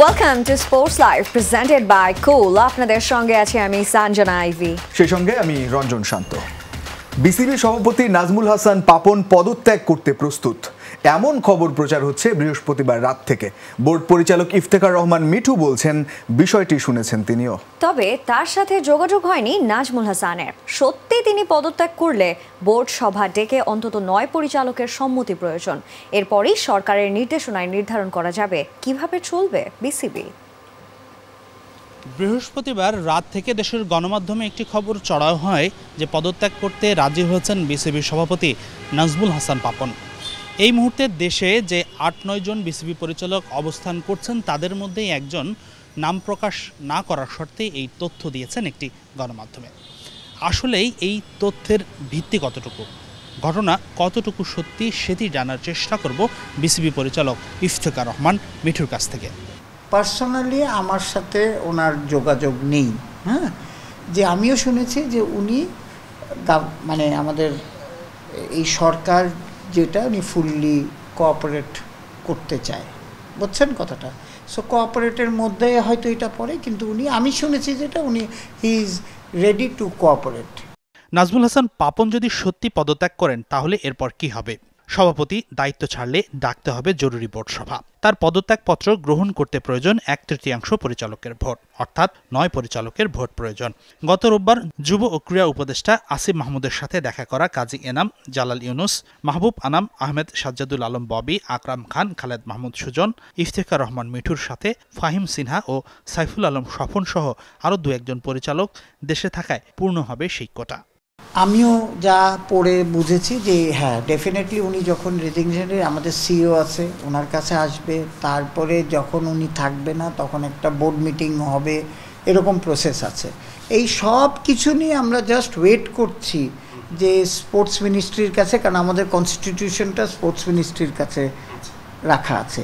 Welcome to sports live presented by cool. আপনাদের সঙ্গে আছি আমি সঞ্জনা আইভি, সেই সঙ্গে আমি রঞ্জন শান্ত। বিসিবি সভাপতি নাজমুল হাসান পাপন পদত্যাগ করতে প্রস্তুত, এমন খবর প্রচার হচ্ছে বৃহস্পতিবার রাত থেকে। বোর্ড পরিচালক ইফতেখার রহমান মিঠু বলছেন বিষয়টি শুনেছেন তিনিও। তবে তার সাথে যোগাযোগ হয়নি নাজমুল হাসানের। সত্যি তিনি পদত্যাগ করলে বোর্ড সভা ডেকে অন্তত 9 পরিচালকের সম্মতি প্রয়োজন। এরপরই সরকারের নির্দেশনায় নির্ধারণ করা যাবে কিভাবে চলবে বিসিবি। বৃহস্পতিবার রাত থেকে দেশের গণমাধ্যমে একটি খবর চড়াও হয় যে পদত্যাগ করতে রাজি হয়েছেন বিসিবি সভাপতি নাজমুল হাসান পাপন। এই মুহূর্তে দেশে যে 8-9 জন বিসিবি পরিচালক অবস্থান করছেন তাদের মধ্যেই একজন নাম প্রকাশ না করার শর্তে এই তথ্য দিয়েছেন একটি গণমাধ্যমে। আসলেই এই তথ্যের ভিত্তি কতটুকু, ঘটনা কতটুকু সত্যি সেটি জানার চেষ্টা করব বিসিবি পরিচালক ইফতেখার রহমান মিঠুর কাছ থেকে। পার্সোনালি আমার সাথে ওনার যোগাযোগ নেই, যে আমিও শুনেছি যে উনি মানে আমাদের এই সরকার যেটা উনি ফুললি কোঅপারেট করতে চায়, বুঝছেন কথাটা। সো কোঅপারেটের মধ্যে হয়তো এটা পড়ে, কিন্তু আমি শুনেছি যেটা উনি he is ready to cooperate. Nazmul Hasan Papon যদি সত্যি পদত্যাগ করেন তাহলে এরপর কি হবে? সভাপতি দায়িত্ব ছাড়লে ডাকতে হবে জরুরি বোর্ড সভা। তার পদত্যাগপত্র গ্রহণ করতে প্রয়োজন 1/3 পরিচালকের ভোট, অর্থাৎ 9 পরিচালকের ভোট প্রয়োজন। গত রোববার যুব ও ক্রীড়া উপদেষ্টা আসিফ মাহমুদের সাথে দেখা করা কাজী এনাম, জালাল ইউনুস, মাহবুব আনাম, আহমেদ সাজ্জাদুল আলম ববি, আকরাম খান, খালেদ মাহমুদ সুজন, ইফতেখার রহমান মিঠুর সাথে ফাহিম সিনহা ও সাইফুল আলম স্বপন সহ আরও 2-1 পরিচালক দেশে থাকায় পূর্ণ হবে সেই কোটা। আমিও যা পড়ে বুঝেছি যে হ্যাঁ, ডেফিনেটলি উনি যখন রেজিগনেশনে আমাদের সিইও আছে ওনার কাছে আসবে, তারপরে যখন উনি থাকবে না তখন একটা বোর্ড মিটিং হবে, এরকম প্রসেস আছে। এই সব কিছু নিয়ে আমরা জাস্ট ওয়েট করছি যে স্পোর্টস মিনিস্ট্রির কাছে, কারণ আমাদের কনস্টিটিউশনটা স্পোর্টস মিনিস্ট্রির কাছে রাখা আছে।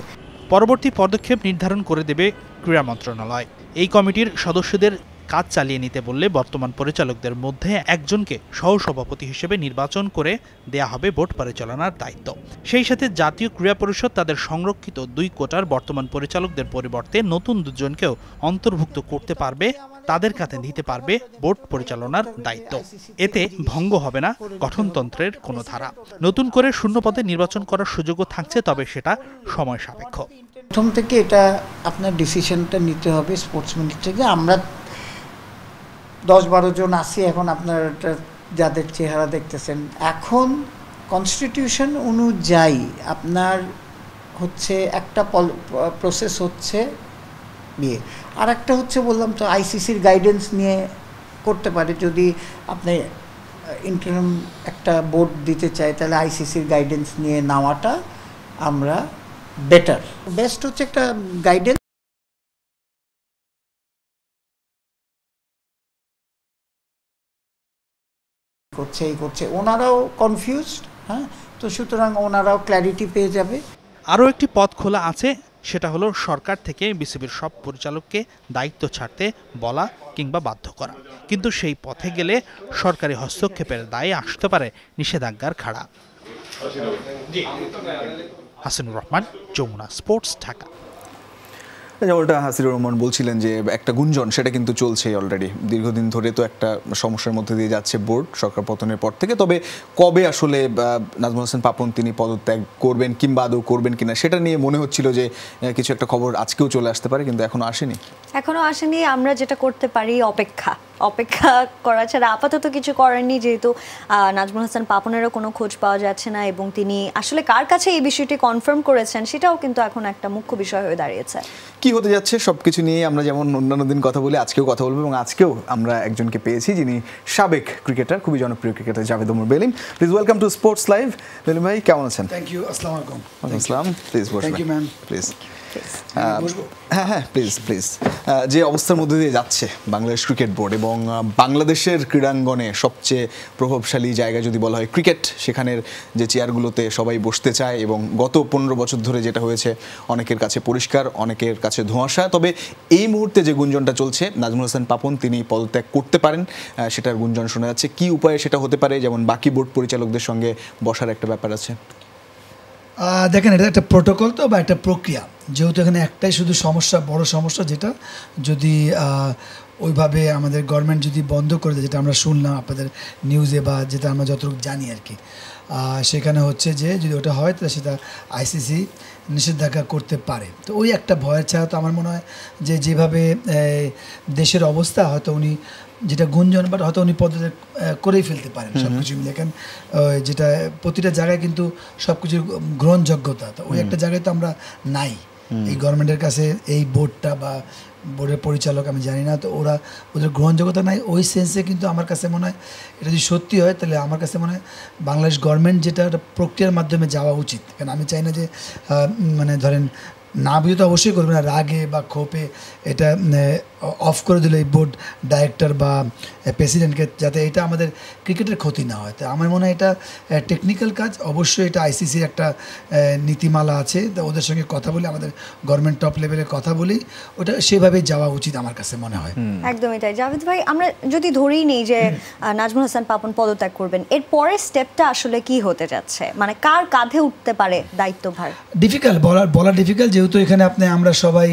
পরবর্তী পদক্ষেপ নির্ধারণ করে দেবে ক্রীড়া মন্ত্রণালয়। এই কমিটির সদস্যদের কাজ চালিয়ে নিতে বললে বর্তমান পরিচালকদের মধ্যে একজনকে সহসভাপতি হিসেবে নির্বাচন করে দেয়া হবে বোর্ড পরিচালনার দায়িত্ব। সেই সাথে জাতীয় ক্রীড়া পরিষদ তাদের সংরক্ষিত 2 কোটার বর্তমান পরিচালকদের পরিবর্তে নতুন 2 জনকেও অন্তর্ভুক্ত করতে পারবে, তাদের কাছে নিতে পারবে বোর্ড পরিচালনার দায়িত্ব। এতে ভঙ্গ হবে না গঠনতন্ত্রের কোনো ধারা। নতুন করে শূন্য পদে নির্বাচন করার সুযোগও থাকছে, তবে সেটা সময় সাপেক্ষ। প্রথম থেকে এটা আপনার ডিসিশনটা নিতে হবে স্পোর্টস মিনিস্ট্রিকে। আমরা 10-12 জন আছি এখন, আপনার যাদের চেহারা দেখতেছেন। এখন কনস্টিটিউশন অনুযায়ী আপনার হচ্ছে একটা প্রসেস হচ্ছে বিয়ে, আর একটা হচ্ছে বললাম তো আইসিসির গাইডেন্স নিয়ে করতে পারে। যদি আপনি ইন্টারিম একটা বোর্ড দিতে চাই তাহলে আইসিসির গাইডেন্স নিয়ে নেওয়াটা আমরা বেস্ট হচ্ছে একটা গাইডেন্স করছে ওনারাও কনফিউজড, তো সুতরাং ওনারাও ক্ল্যারিটি পেয়ে যাবে। আরও একটি পথ খোলা আছে, সেটা হলো সরকার থেকে বিসিবির সব পরিচালককে দায়িত্ব ছাড়তে বলা কিংবা বাধ্য করা। কিন্তু সেই পথে গেলে সরকারি হস্তক্ষেপের দায়ে আসতে পারে নিষেধাজ্ঞার খাড়া। হাসিনুর রহমান, যমুনা স্পোর্টস, ঢাকা। যেমনটা হাসিনুর রহমান বলছিলেন যে একটা গুঞ্জন সেটা কিন্তু চলছে অলরেডি দীর্ঘদিন ধরে, তো একটা সমস্যার মধ্যে দিয়ে যাচ্ছে বোর্ড সরকার পতনের পর থেকে। তবে কবে আসলে নাজমুল হাসান পাপন তিনি পদত্যাগ করবেন কিংবা আদৌ করবেন কিনা সেটা নিয়ে মনে হচ্ছিল যে কিছু একটা খবর আজকেও চলে আসতে পারে, কিন্তু এখনো আসেনি। আমরা যেটা করতে পারি অপেক্ষা করা ছাড়া আপাতত কিছু করেননি, যেহেতু নাজমুল হাসান পাপনেরও কোনো খোঁজ পাওয়া যাচ্ছে না এবং তিনি আসলে কার কাছে এই বিষয়টি কনফার্ম করেছেন সেটাও কিন্তু এখন একটা মুখ্য বিষয় হয়ে দাঁড়িয়েছে। কি হতে যাচ্ছে সবকিছু নিয়ে আমরা যেমন অন্যান্য দিন কথা বলি, আজকেও কথা বলবো, এবং আজকেও আমরা একজনকে পেয়েছি যিনি সাবেক ক্রিকেটার, খুবই জনপ্রিয় cricketer Javed Omar Belim. Please welcome to sports live. Belim ভাই, কেমন আছেন? Thank you. আসসালামু আলাইকুম। ওয়ালাইকুম আসসালাম। প্লিজ বসুন। Thank you ma'am. প্লিজ। হ্যাঁ প্লিজ। যে অবস্থার মধ্যে দিয়ে যাচ্ছে বাংলাদেশ ক্রিকেট বোর্ড এবং বাংলাদেশের ক্রীড়াঙ্গনে সবচেয়ে প্রভাবশালী জায়গা যদি বলা হয় ক্রিকেট, সেখানের যে চেয়ারগুলোতে সবাই বসতে চায় এবং গত 15 বছর ধরে যেটা হয়েছে অনেকের কাছে পরিষ্কার, অনেকের কাছে ধোঁয়াশা। তবে এই মুহূর্তে যে গুঞ্জনটা চলছে নাজমুল হাসান পাপন তিনি পদত্যাগ করতে পারেন, সেটার গুঞ্জন শোনা যাচ্ছে। কি উপায়ে সেটা হতে পারে? যেমন বাকি বোর্ড পরিচালকদের সঙ্গে বসার একটা ব্যাপার আছে। দেখেন এটা একটা প্রোটোকল তো বা একটা প্রক্রিয়া, যেহেতু এখানে একটাই শুধু সমস্যা, বড় সমস্যা, যেটা যদি ওইভাবে আমাদের গভর্নমেন্ট যদি বন্ধ করে দেয়, যেটা আমরা শুনলাম আপনাদের নিউজে বা যেটা আমরা যতটুকু জানি আর কি, সেখানে হচ্ছে যে যদি ওটা হয় তাহলে সেটা আইসিসি নিষেধাজ্ঞা করতে পারে। তো ওই একটা ভয়ের ছাড়া তো আমার মনে হয় যে যেভাবে দেশের অবস্থা, হয়তো উনি যেটা গুঞ্জন, বাট হয়তো উনি পদত্যাগ করেই ফেলতে পারেন সব কিছু মিলে। কারণ যেটা প্রতিটা জায়গায় কিন্তু সব কিছুর গ্রহণযোগ্যতা, তো ওই একটা জায়গায় তো আমরা নাই এই গভর্নমেন্টের কাছে, এই বোর্ডটা বা বোর্ডের পরিচালক আমি জানি না, তো ওদের গ্রহণযোগ্যতা নাই। ওই সেন্সে কিন্তু আমার কাছে মনে হয় এটা যদি সত্যি হয় তাহলে আমার কাছে মনে হয় বাংলাদেশ গভর্নমেন্ট যেটা একটা প্রক্রিয়ার মাধ্যমে যাওয়া উচিত। কারণ আমি চাই না যে মানে ধরেন না বুঝে তো অবশ্যই করবে না, রাগে বা ক্ষোভে এটা অফ করে দিল এই বোর্ড ডাইরেক্টর বা প্রেসিডেন্টকে, যাতে এটা আমাদের ক্রিকেটের ক্ষতি না হয়। তো আমার মনে হয় এটা টেকনিক্যাল কাজ, অবশ্যই এটা আইসিসির একটা নীতিমালা আছে, তো ওদের সঙ্গে কথা বলে, আমাদের গভর্নমেন্ট টপ লেভেলে কথা বলি, ওটা সেভাবেই যাওয়া উচিত আমার কাছে মনে হয়। একদমই তাই। জাভেদ ভাই, আমরা যদি ধরেই নিই যে নাজমুল হাসান পাপন পদত্যাগ করবেন, এর পরের স্টেপটা আসলে কি হতে যাচ্ছে, মানে কার কাঁধে উঠতে পারে দায়িত্বভার? ডিফিকাল্ট, বলা ডিফিকাল্ট, যেহেতু এখানে আমরা সবাই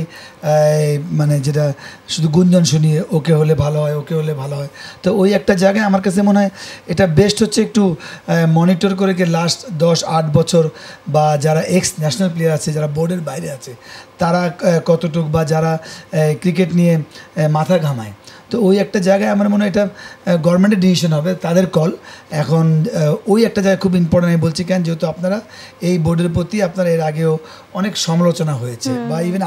মানে যেটা শুধু গুঞ্জন শুনি, ওকে হলে ভালো হয়, ওকে হলে ভালো হয়। তো ওই একটা জায়গায় আমার কাছে মনে হয় এটা বেস্ট হচ্ছে একটু মনিটর করে কি লাস্ট 10-8 বছর বা যারা এক্স ন্যাশনাল প্লেয়ার আছে, যারা বোর্ডের বাইরে আছে, তারা কতটুক বা যারা ক্রিকেট নিয়ে মাথা ঘামায়, তো ওই একটা জায়গায় আমার মনে হয় এটা গভর্নমেন্টের ডিসিশন হবে, তাদের কল। এখন ওই একটা জায়গায় খুব ইম্পর্টেন্ট আমি বলছি, কেন যেহেতু আপনারা এই বোর্ডের প্রতি আপনারা এর আগেও অনেক সমালোচনা হয়েছে বা ইভেন,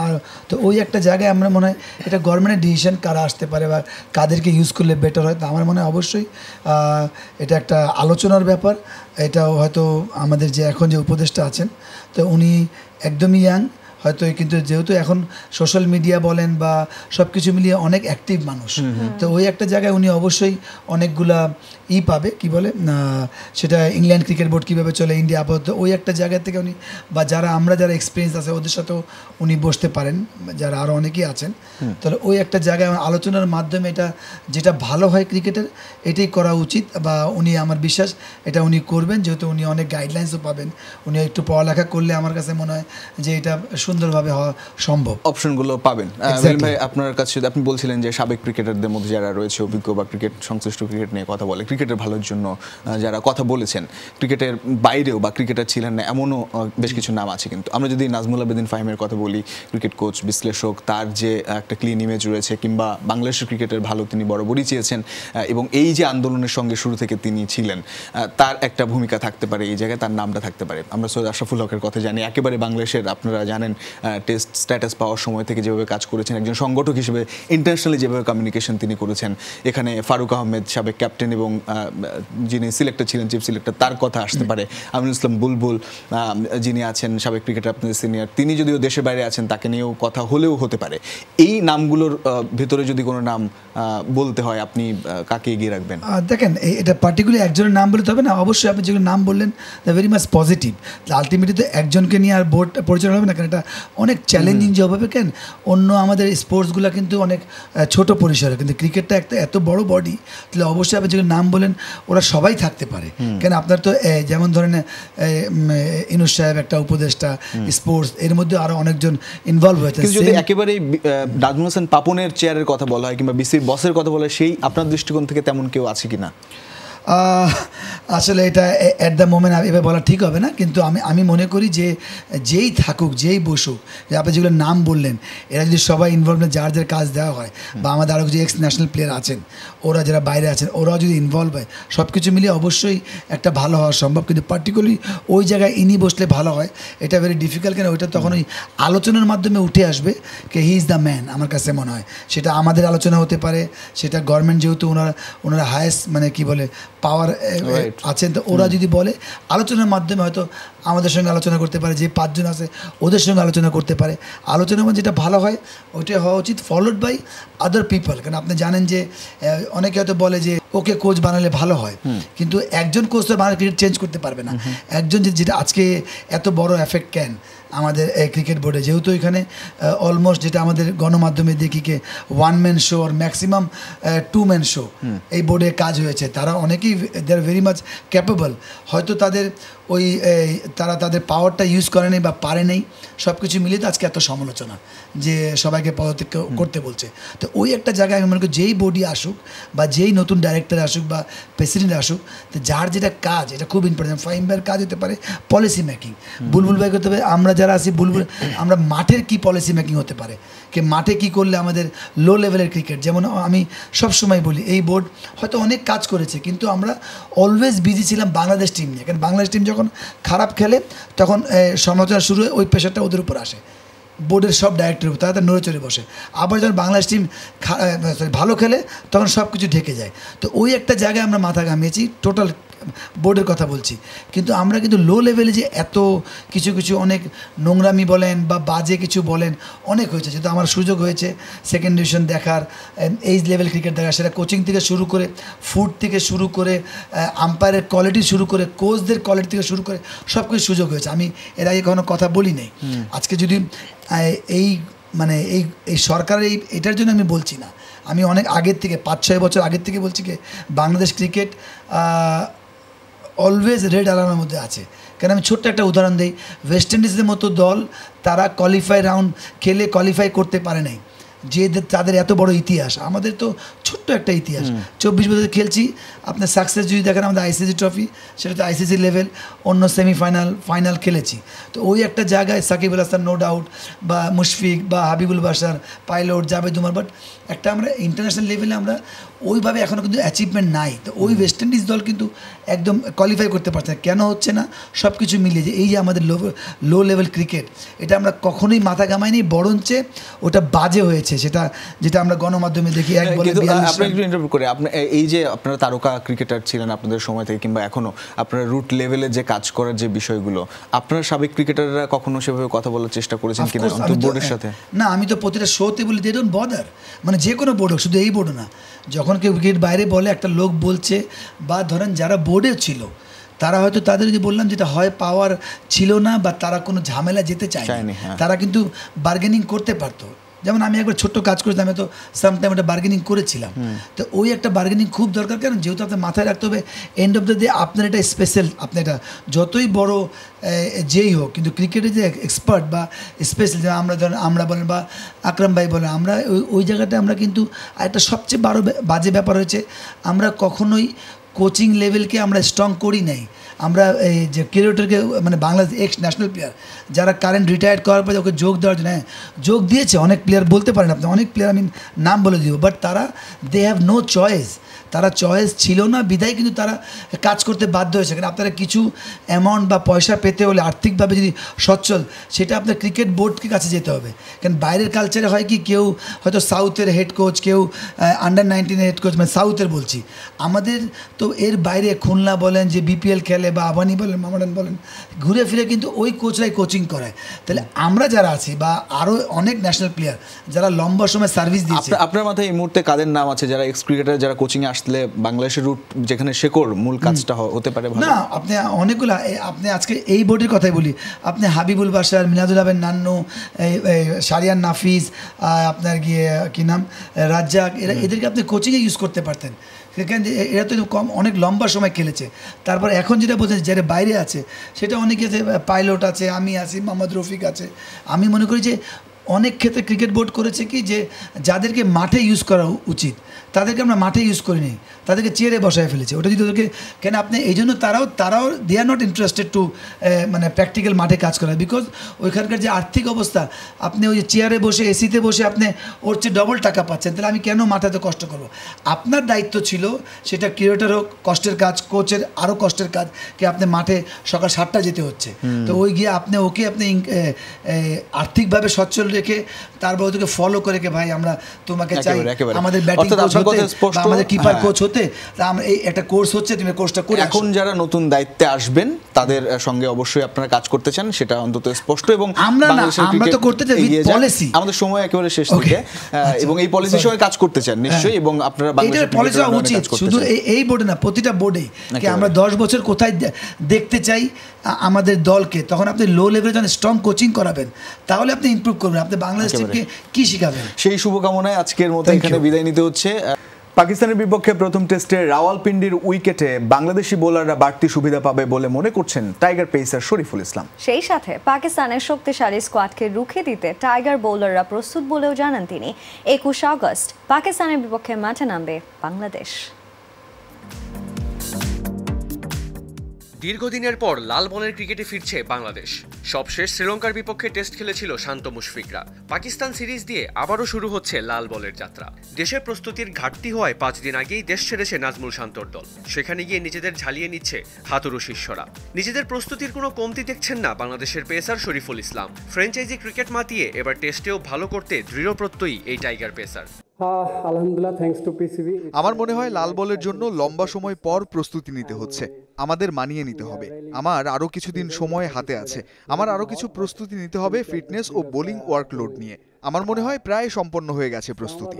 তো ওই একটা জায়গায় আমার মনে হয় এটা গভর্নমেন্টের ডিসিশন কারা আসতে পারে বা কাদেরকে ইউজ করলে বেটার হয়। তো আমার মনে হয় অবশ্যই এটা একটা আলোচনার ব্যাপার। এটাও হয়তো আমাদের যে এখন যে উপদেষ্টা আছেন, তো উনি একদমই ইয়াং হয়তো, কিন্তু যেহেতু এখন সোশ্যাল মিডিয়া বলেন বা সব কিছু মিলিয়ে অনেক অ্যাক্টিভ মানুষ, তো ওই একটা জায়গায় উনি অবশ্যই অনেকগুলা পাবে, কি বলে সেটা ইংল্যান্ড ক্রিকেট বোর্ড কীভাবে চলে, ইন্ডিয়া আপাতত, ওই একটা জায়গা থেকে উনি বা যারা এক্সপিরিয়েন্স আছে ওদের সাথেও উনি বসতে পারেন, যারা আরও অনেকেই আছেন। তাহলে ওই একটা জায়গায় আলোচনার মাধ্যমে এটা যেটা ভালো হয় ক্রিকেটের, এটাই করা উচিত বা উনি, আমার বিশ্বাস এটা উনি করবেন, যেহেতু উনি অনেক গাইডলাইন্সও পাবেন। উনি একটু পড়ালেখা করলে আমার কাছে মনে হয় যে এটা সুন্দরভাবে হওয়া সম্ভব, অপশনগুলো পাবেন। ভাই, আপনার কাছে আপনি বলছিলেন যে সাবেক ক্রিকেটারদের মধ্যে যারা রয়েছে অভিজ্ঞ বা ক্রিকেট সংশ্লিষ্ট, ক্রিকেট নিয়ে কথা বলে, ক্রিকেটের ভালোর জন্য যারা কথা বলেছেন, ক্রিকেটের বাইরেও বা ক্রিকেটার ছিলেন না এমনও বেশ কিছু নাম আছে। কিন্তু আমরা যদি নাজমুল আবেদিন ফাহিমের কথা বলি, ক্রিকেট কোচ, বিশ্লেষক, তার যে একটা ক্লিন ইমেজ রয়েছে, কিংবা বাংলাদেশের ক্রিকেটের ভালো তিনি বরাবরই চেয়েছেন এবং এই যে আন্দোলনের সঙ্গে শুরু থেকে তিনি ছিলেন, তার একটা ভূমিকা থাকতে পারে এই জায়গায়, তার নামটা থাকতে পারে। আমরা সৈয়দ আশরাফুল হকের কথা জানি, একেবারে বাংলাদেশের, আপনারা জানেন টেস্ট স্ট্যাটাস পাওয়ার সময় থেকে যেভাবে কাজ করেছেন, একজন সংগঠক হিসেবে ইন্টারন্যাশনালি যেভাবে কমিউনিকেশন তিনি করেছেন। এখানে ফারুক আহমেদ সাবেক ক্যাপ্টেন এবং যিনি সিলেক্টর ছিলেন, চিফ সিলেক্টর, তার কথা আসতে পারে। আমিনুল ইসলাম বুলবুল যিনি আছেন সাবেক ক্রিকেটার, আপনাদের সিনিয়র, তিনি যদিও দেশের বাইরে আছেন, তাকে নিয়েও কথা হলেও হতে পারে। এই নামগুলোর ভেতরে যদি কোনো নাম বলতে হয়, আপনি কাকে এগিয়ে রাখবেন? দেখেন, এটা পার্টিকুলার একজনের নাম বলতে হবে না, অবশ্যই আপনি যেগুলো নাম বললেন the very much positive. Ultimately তো একজনকে নিয়ে আর বোর্ড পরিচালনা হবে না, কারণ এটা অনেক চ্যালেঞ্জিং জব হবে। কেন অন্য আমাদের স্পোর্টসগুলো কিন্তু অনেক ছোট পরিসরে, কিন্তু ক্রিকেটটা একটা এত বড় বডি, তাহলে অবশ্যই আপনি যেগুলো নাম বলেন ওরা সবাই থাকতে পারে। কেন আপনার তো যেমন ধরেন ইনুস সাহেব একটা উপদেষ্টা, স্পোর্টস, এর মধ্যে আরও অনেকজন ইনভলভ হয়েছে। যদি একেবারেই নাজমুল হাসান পাপনের চেয়ারের কথা বলা হয় কিংবা বিসির বসের কথা বলা হয়, সেই আপনার দৃষ্টিকোণ থেকে তেমন কেউ আছে কিনা? আসলে এটা অ্যাট দ্য মোমেন্ট এভাবে বলা ঠিক হবে না, কিন্তু আমি মনে করি যে যেই থাকুক, যেই বসুক, যে আপনি যেগুলো নাম বললেন, এরা যদি সবাই ইনভলভ, যার কাজ দেওয়া হয়, বা আমাদের আরও যে এক্স ন্যাশনাল প্লেয়ার আছেন, ওরা যারা বাইরে আছেন, ওরাও যদি ইনভলভ হয়, সব কিছু মিলিয়ে অবশ্যই একটা ভালো হওয়া সম্ভব। কিন্তু পার্টিকুলারলি ওই জায়গায় ইনি বসলে ভালো হয়, এটা ভেরি ডিফিকাল্ট। কেন ওইটা তখন ওই আলোচনার মাধ্যমে উঠে আসবে কে হি ইজ দ্য ম্যান, আমার কাছে মনে হয়। সেটা আমাদের আলোচনা হতে পারে, সেটা গভর্নমেন্ট, যেহেতু ওনারা হায়েস্ট মানে কি বলে পাওয়ার আছেন, তো ওরা যদি বলে, আলোচনার মাধ্যমে হয়তো আমাদের সঙ্গে আলোচনা করতে পারে, যে 5 জন আছে ওদের সঙ্গে আলোচনা করতে পারে। আলোচনার মধ্যে যেটা ভালো হয় ওইটাই হওয়া উচিত, ফলোড বাই আদার পিপল। কারণ আপনি জানেন যে অনেকে হয়তো বলে যে ওকে কোচ বানালে ভালো হয়, কিন্তু একজন কোচ তো বানালে ক্রিকেট চেঞ্জ করতে পারবে না। একজন যেটা আজকে এত বড় এফেক্ট আমাদের ক্রিকেট বোর্ডে, যেহেতু এখানে অলমোস্ট যেটা আমাদের গণমাধ্যমে দেখি কে 1 ম্যান শো আর ম্যাক্সিমাম 2 ম্যান শো এই বোর্ডে কাজ হয়েছে। তারা অনেকেই দে আর ভেরি মাচ ক্যাপেবল। হয়তো তাদের ওই তারা তাদের পাওয়ারটা ইউজ করে নেই বা পারে নেই, সব কিছু মিলিয়ে তো আজকে এত সমালোচনা যে সবাইকে পদত্যাগ করতে বলছে। তো ওই একটা জায়গায় আমি মনে করি যেই বডি আসুক বা যেই নতুন ডাইরেক্টর আসুক বা প্রেসিডেন্ট আসুক, তো যার যেটা কাজ এটা খুব ইম্পর্টেন্ট। ফাহিম ভাইয়ের কাজ হতে পারে পলিসি মেকিং, বুলবুল ভাই করতে পারে, আমরা যারা আছি বুলবুল আমরা মাঠের কি পলিসি মেকিং হতে পারে, কে মাঠে কি করলে আমাদের লো লেভেলের ক্রিকেট, যেমন আমি সবসময় বলি এই বোর্ড হয়তো অনেক কাজ করেছে কিন্তু আমরা অলওয়েজ বিজি ছিলাম বাংলাদেশ টিম নিয়ে। কারণ বাংলাদেশ টিম যখন খারাপ খেলে তখন সমালোচনা শুরু হয়, ওই প্রেশারটা ওদের উপর আসে, বোর্ডের সব ডাইরেক্টরের উপর, তারা নড়ে চড়ে বসে। আবার যখন বাংলাদেশ টিম ভালো খেলে তখন সব কিছু ঢেকে যায়। তো ওই একটা জায়গায় আমরা মাথা ঘামিয়েছি, টোটাল বোর্ডের কথা বলছি। কিন্তু আমরা কিন্তু লো লেভেলে যে এত কিছু কিছু অনেক নোংরামি বলেন বা বাজে কিছু বলেন অনেক হয়েছে। যেহেতু আমার সুযোগ হয়েছে সেকেন্ড ডিভিশন দেখার, এইজ লেভেল ক্রিকেট দেখার, সেটা কোচিং থেকে শুরু করে ফুড থেকে শুরু করে আম্পায়ারের কোয়ালিটি শুরু করে কোচদের কোয়ালিটি থেকে শুরু করে সব কিছু সুযোগ হয়েছে। আমি এর আগে কোনো কথা বলি নাই। আজকে যদি এই মানে এই সরকারের এটার জন্য আমি বলছি না, আমি অনেক আগের থেকে 5-6 বছর আগের থেকে বলছি কি বাংলাদেশ ক্রিকেট অলওয়েজ রেড অ্যালার্মের মধ্যে আছে। কেন আমি ছোট্ট একটা উদাহরণ দিই, ওয়েস্ট ইন্ডিজের মতো দল তারা কোয়ালিফাই রাউন্ড খেলে কোয়ালিফাই করতে পারে নাই, যে তাদের এত বড় ইতিহাস। আমাদের তো ছোট্ট একটা ইতিহাস, 24 বছর খেলছি। আপনার সাকসেস যদি দেখেন আমাদের আইসিসি ট্রফি, সেটা তো আইসিসি লেভেল, অন্য সেমিফাইনাল ফাইনাল খেলেছি। তো ওই একটা জায়গায় সাকিব আল হাসান নো ডাউট বা মুশফিক বা Habibul Bashar, pilot, Javed Umar, but একটা আমরা ইন্টারন্যাশনাল লেভেলে আমরা ওইভাবে এখনও কিন্তু অ্যাচিভমেন্ট নাই। তো ওই ওয়েস্ট ইন্ডিজ দল কিন্তু একদম কোয়ালিফাই করতে পারছে না। কেন হচ্ছে না? সব কিছু মিলিয়ে যে এই যে আমাদের লো লেভেল ক্রিকেট, এটা আমরা কখনোই মাথা ঘামাইনি, বরঞ্চ ওটা বাজে হয়েছে, সেটা যেটা আমরা গণমাধ্যমে দেখি। এক বলে আপনি এই যে আপনারা তারকা ক্রিকেটার ছিলেন আপনাদের সময় থেকে কিংবা এখনো আপনারা রুট লেভেলে যে কাজ করার যে বিষয়গুলো, আপনারা সাবেক ক্রিকেটাররা কখনো সেভাবে কথা বলার চেষ্টা করেছেন কিনা বোর্ডের সাথে? না, আমি তো প্রতিটা শোতে বলি দে ডোন্ট বদার, মানে যে কোনো বোর্ড হোক, শুধু এই বোর্ড না। যখন কেউ ক্রিকেট বাইরে বলে একটা লোক বলছে, বা ধরেন যারা বোর্ডে ছিল তারা হয়তো তাদের যদি বললাম যেটা হয় পাওয়ার ছিল না বা তারা কোনো ঝামেলা যেতে চায়নি, তারা কিন্তু বার্গেনিং করতে পারতো। যেমন আমি একবার ছোট্ট কাজ করেছিলাম, আমি তো সামটাইম একটা বার্গেনিং করেছিলাম। তো ওই একটা বার্গেনিং খুব দরকার, কারণ যেহেতু আপনার মাথায় রাখতে হবে এন্ড অফ দ্য ডে আপনার এটা স্পেশাল, আপনার এটা যতই বড় যেই হোক, কিন্তু ক্রিকেটের যে এক্সপার্ট বা স্পেশাল, যেমন আমরা ধরেন আমরা বলেন বা আকরাম ভাই বলেন, আমরা ওই জায়গাটা আমরা কিন্তু একটা সবচেয়ে বাজে ব্যাপার হয়েছে, আমরা কখনোই কোচিং লেভেলকে আমরা স্ট্রং করি নাই। আমরা এই যে ক্রিকেটারকে মানে বাংলাদেশ এক্স ন্যাশনাল প্লেয়ার যারা কারেন্ট রিটায়ার্ড করার পরে ওকে যোগ দেওয়ার জন্য যোগ দিয়েছে অনেক প্লেয়ার, বলতে পারেন আপনি অনেক প্লেয়ার, আমি নাম বলে দিব, বাট তারা দে হ্যাভ নো চয়েস, তারা চয়েস ছিল না বিধায় কিন্তু তারা কাজ করতে বাধ্য হয়েছে। কারণ আপনারা কিছু অ্যামাউন্ট বা পয়সা পেতে হলে আর্থিকভাবে যদি সচ্ছল, সেটা আপনার ক্রিকেট বোর্ডকে কাছে যেতে হবে। কারণ বাইরের কালচারে হয় কি, কেউ হয়তো সাউথের হেড কোচ, কেউ আন্ডার-19 হেড কোচ, মানে সাউথের বলছি। আমাদের তো এর বাইরে খুলনা বলেন যে বিপিএল খেলে বা আবানি বলেন, মামাডান বলেন, ঘুরে ফিরে কিন্তু ওই কোচরাই কোচিং করায়। তাহলে আমরা যারা আছি বা আরও অনেক ন্যাশনাল প্লেয়ার যারা লম্বা সময় সার্ভিস দিয়েছে, আপনার মাথায় এই মুহূর্তে কাদের নাম আছে যারা এক্স ক্রিকেটার, যারা কোচিংয়ে আসলে বাংলাদেশের রুট যেখানে শেকড় মূল কাজটা হতে পারে? না, আপনি অনেকগুলো, আপনি আজকে এই বোর্ডের কথাই বলি, আপনি হাবিবুল বাশার, মিনাদুল আবেন নান্নু, শারিয়ান নাফিস, আপনার গিয়ে কী নাম রাজ্জাক, এদেরকে আপনি কোচিংয়ে ইউজ করতে পারতেন। এরা তো কম অনেক লম্বা সময় খেলেছে। তারপর এখন যেটা বলছেন যারা বাইরে আছে, সেটা অনেকে আছে, পাইলট আছে, আমি আছি, মোহাম্মদ রফিক আছে। আমি মনে করি যে অনেক ক্ষেত্রে ক্রিকেট বোর্ড করেছে কি, যে যাদেরকে মাঠে ইউজ করা উচিত তাদেরকে আমরা মাঠে ইউজ করিনি, তাদেরকে চেয়ারে বসায় ফেলেছে। ওটা যদি ওদেরকে, কেন আপনি এই জন্য তারাও দে আর নট ইন্টারেস্টেড টু মানে প্র্যাকটিক্যাল মাঠে কাজ করা, বিকজ ওইখানকার যে আর্থিক অবস্থা, আপনি ওই যে চেয়ারে বসে এসিতে বসে আপনি ওর চেয়ে ডবল টাকা পাচ্ছেন, তাহলে আমি কেন মাথাতে কষ্ট করব? আপনার দায়িত্ব ছিল, সেটা ক্রিকেটার হোক কষ্টের কাজ, কোচের আরও কষ্টের কাজ, কি আপনি মাঠে সকাল 7টায় যেতে হচ্ছে, তো ওই গিয়ে আপনি ওকে আপনি আর্থিকভাবে সচ্ছল রেখে তারপর ওদেরকে ফলো করে কে ভাই আমরা তোমাকে চাই একেবারে। আমাদের ব্যাটিং অর্থাৎ কোচ আপনার হতে কথা স্পষ্ট। বা আমাদের কিপার হ্যাঁ। কোচ হতে তা আমরা এই একটা কোর্স হচ্ছে তুমি কোর্সটা করে এখন যারা নতুন দায়িত্বে আসবেন তাদের সঙ্গে অবশ্যই আপনারা কাজ করতে চান, সেটা অন্তত স্পষ্ট। এবং আমরা না, বাংলাদেশের আমরা তো ক্রিকেট করতে চাই এগিয়ে with যাক। policy। আমাদের সময় একেবারে শেষ Okay. দিকে, আচ্ছা, এবং এই পলিসির sorry. সঙ্গে কাজ করতে চান নিশ্চয়ই, এবং আপনারা এইটার বাংলাদেশের পলিসি ক্রিকেটের উচিত কাজ করতে শুধু চান। এই বোর্ডে না, প্রতিটা বোর্ডেই কি একেবারে। আমরা 10 বছর কোথায় দেখতে চাই আমাদের দলকে, তখন আপনি লো লেভেলে যখন স্ট্রং কোচিং করাবেন তাহলে আপনি ইমপ্রুভ করবেন। আপনি বাংলাদেশ টিমকে কি শিখাবেন? সেই শুভকামনায় আজকের মতো Thank এখানে you. বিদায় নিতে হচ্ছে। পাকিস্তানের বিপক্ষে প্রথম টেস্টে রাওয়ালপিন্ডির উইকেটে বাংলাদেশি বোলাররা বাড়তি সুবিধা পাবে বলে মনে করছেন টাইগার পেসার শরীফুল ইসলাম। সেই সাথে পাকিস্তানের শক্তিশালী স্কোয়াডকে রুখে দিতে টাইগার বোলাররা প্রস্তুত বলেও জানান তিনি। 21 আগস্ট পাকিস্তানের বিপক্ষে মাঠে নামবে বাংলাদেশ। দীর্ঘদিনের পর লাল বলের ক্রিকেটে ফিরছে বাংলাদেশ। সবশেষ শ্রীলঙ্কার বিপক্ষে টেস্ট খেলেছিল শান্ত মুশফিকরা। পাকিস্তান সিরিজ দিয়ে আবারও শুরু হচ্ছে লাল বলের যাত্রা। দেশের প্রস্তুতির ঘাটতি হওয়ায় 5 দিন আগেই দেশ ছেড়েছে নাজমুল শান্তর দল। সেখানে গিয়ে নিজেদের ঝালিয়ে নিচ্ছে হাতুড়ু শিষ্যরা। নিজেদের প্রস্তুতির কোনো কমতি দেখছেন না বাংলাদেশের pacer Shariful Islam. Franchise cricket মাতিয়ে এবার টেস্টেও ভালো করতে দৃঢ় প্রত্যয়ী এই টাইগার পেসার। আমার মনে হয় লাল বলের জন্য লম্বা সময় পর প্রস্তুতি নিতে হচ্ছে, আমাদের মানিয়ে নিতে হবে। আমার আরও কিছুদিন সময় হাতে আছে, আমার আরও কিছু প্রস্তুতি নিতে হবে ফিটনেস ও বোলিং ওয়ার্কলোড নিয়ে। আমার মনে হয় প্রায় সম্পন্ন হয়ে গেছে প্রস্তুতি।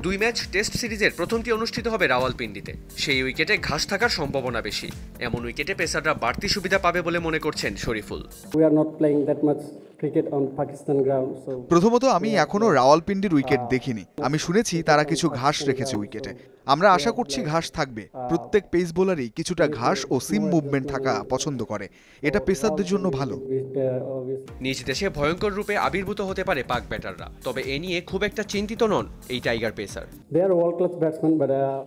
2 ম্যাচ টেস্ট সিরিজের প্রথমটি অনুষ্ঠিত হবে রাওয়ালপিন্ডিতে। সেই উইকেটে ঘাস থাকার সম্ভাবনা বেশি। এমন উইকেটে পেসাররা বাড়তি সুবিধা পাবে বলে মনে করছেন শরীফুল। প্রথমত আমি এখনো রাওয়ালপিন্ডির উইকেট দেখিনি, আমি শুনেছি তারা কিছু ঘাস রেখেছে উইকেটে। আমরা আশা করছি ঘাস থাকবে। প্রত্যেক পেস বোলারই কিছুটা ঘাস ও সিম মুভমেন্ট থাকা পছন্দ করে, এটা পেসারদের জন্য ভালো। নিজ দেশে ভয়ঙ্কর রূপে আবির্ভূত হতে পারে পাক ব্যাটাররা, তবে এ নিয়ে খুব একটা চিন্তিত নন এই টাইগার পেসার।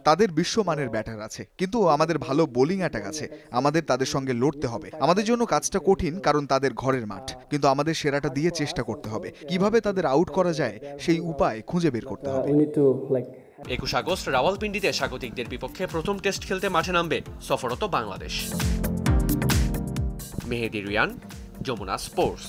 তাদের বিশ্বমানের ব্যাটার আছে, কিন্তু আমাদের ভালো বোলিং অ্যাটাক আছে। আমাদের তাদের সঙ্গে লড়তে হবে। আমাদের জন্য কাজটা কঠিন, কারণ তাদের ঘরের মাঠ, কিন্তু আমাদের সেরাটা দিয়ে চেষ্টা করতে হবে। কিভাবে তাদের আউট করা যায় সেই উপায় খুঁজে বের করতে হবে। 21 আগস্ট রাওয়ালপিন্ডিতে স্বাগতিকদের বিপক্ষে প্রথম টেস্ট খেলতে মাঠে নামবে সফররত বাংলাদেশ। মেহেদী রিয়ান, যমুনা স্পোর্টস।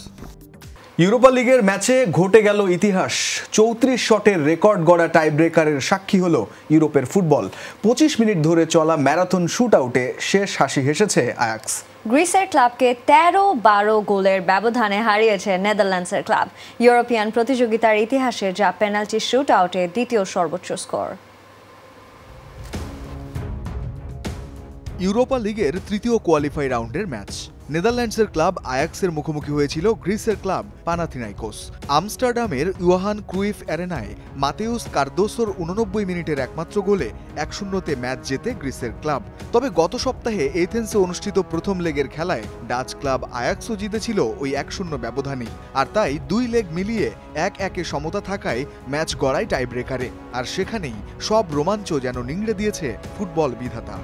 ইউরোপা লিগের ম্যাচে ঘটে গেল ইতিহাস। 34 শটের রেকর্ড গড়া টাই ব্রেকারের সাক্ষী হলো ইউরোপের ফুটবল। 25 মিনিট ধরে চলা ম্যারাথন শুট আউটে শেষ হাসি হেসেছে আয়াক্স। গ্রিসের ক্লাবকে 13-12 গোলের ব্যবধানে হারিয়েছে নেদারল্যান্ডসের ক্লাব। ইউরোপিয়ান প্রতিযোগিতার ইতিহাসে যা পেনাল্টি শুট আউটে দ্বিতীয় সর্বোচ্চ স্কোর। ইউরোপা লিগের তৃতীয় কোয়ালিফাই রাউন্ডের ম্যাচ। নেদারল্যান্ডসের ক্লাব আয়াক্সের মুখোমুখি হয়েছিল গ্রিসের ক্লাব পানাথিনাইকোস। আমস্টারডামের ইউহান ক্রুইফ অ্যারেনায় মাতেউস কার্দোসোর 89 মিনিটের একমাত্র গোলে 1-0 ম্যাচ জেতে গ্রিসের ক্লাব। তবে গত সপ্তাহে এথেন্সে অনুষ্ঠিত প্রথম লেগের খেলায় ডাচ ক্লাব আয়াক্সও জিতেছিল ওই 1-0 ব্যবধানেই। আর তাই 2 লেগ মিলিয়ে 1-1 সমতা থাকায় ম্যাচ গড়ায় টাই ব্রেকারে। আর সেখানেই সব রোমাঞ্চ যেন নিংড়ে দিয়েছে ফুটবল বিধাতা।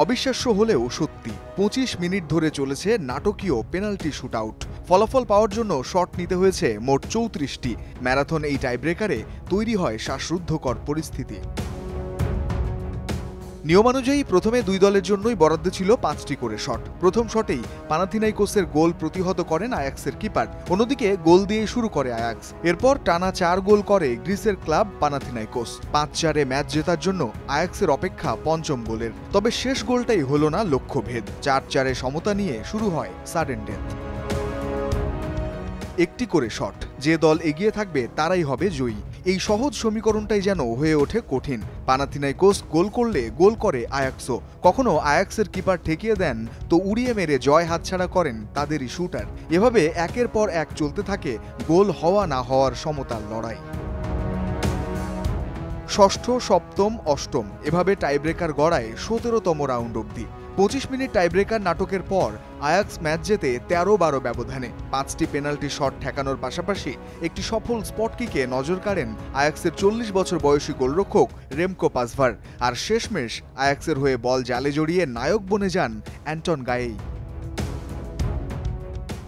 অবিশ্বাস্য হলেও সত্যি, 25 মিনিট ধরে চলেছে নাটকীয় পেনাল্টি শুট আউট। ফলাফল পাওয়ার জন্য শট নিতে হয়েছে মোট 34টি। ম্যারাথন এই টাইব্রেকারে তৈরি হয় শ্বাসরুদ্ধকর পরিস্থিতি। নিয়মানুযায়ী প্রথমে 2 দলের জন্যই বরাদ্দ ছিল 5টি করে শট। প্রথম শটেই পানাথিনাইকোসের গোল প্রতিহত করেন আয়াক্সের কিপার। অন্যদিকে গোল দিয়ে শুরু করে আয়াক্স। এরপর টানা 4 গোল করে গ্রিসের ক্লাব পানাথিনাইকোস। 5-4 ম্যাচ জেতার জন্য আয়াক্সের অপেক্ষা পঞ্চম গোলের। তবে শেষ গোলটাই হলো না লক্ষ্যভেদ। 4-4 সমতা নিয়ে শুরু হয় সাডেন ডেথ। একটি করে শট, যে দল এগিয়ে থাকবে তারাই হবে জয়ী। এই সহজ সমীকরণটাই যেন হয়ে ওঠে কঠিন। পানাথিনাইকোস গোল করলে গোল করে আয়াক্সও। কখনো আয়াক্সের কিপার ঠেকিয়ে দেন, তো উড়িয়ে মেরে জয় হাতছাড়া করেন তাদেরই শুটার। এভাবে একের পর এক চলতে থাকে গোল হওয়া না হওয়ার সমতার লড়াই। ষষ্ঠ, সপ্তম, অষ্টম এভাবে টাইব্রেকার গড়ায় 17তম রাউন্ড অবধি। 25 মিনিট টাইব্রেকার নাটকের পর আয়াক্স ম্যাচ জেতে 13-12 ব্যবধানে। 5টি পেনাল্টি শট ঠেকানোর পাশাপাশি একটি সফল স্পট কিকে নজর কাড়েন আয়াক্সের 40 বছর বয়সী গোলরক্ষক রেমকো পাসভার। আর শেষমেশ আয়াক্সের হয়ে বল জালে জড়িয়ে নায়ক বনে যান অ্যান্টন গায়েই।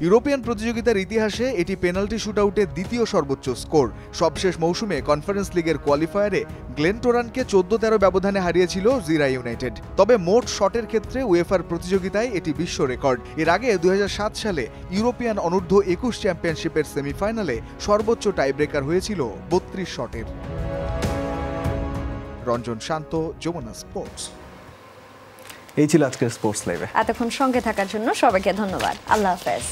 ইউরোপিয়ান প্রতিযোগিতার ইতিহাসে এটি পেনাল্টি শুটআউটের দ্বিতীয় সর্বোচ্চ স্কোর। সবশেষ মৌসুমে কনফারেন্স লিগের কোয়ালিফায়ারে গ্লেনটোরানকে 14-13 ব্যবধানে হারিয়েছিল জিরা ইউনাইটেড। তবে মোট শটের ক্ষেত্রে উয়েফার প্রতিযোগিতায় এটি বিশ্ব রেকর্ড। এর আগে 2007 সালে ইউরোপিয়ান অনূর্ধ্ব 21 চ্যাম্পিয়নশিপের সেমিফাইনালে সর্বোচ্চ টাইব্রেকার হয়েছিল 32 শটের। রঞ্জন শান্ত, যমুনা স্পোর্টস। এই ছিল আজকের স্পোর্টস লাইভে। এতক্ষণ সঙ্গে থাকার জন্য সবাইকে ধন্যবাদ। আল্লাহ হাফেজ।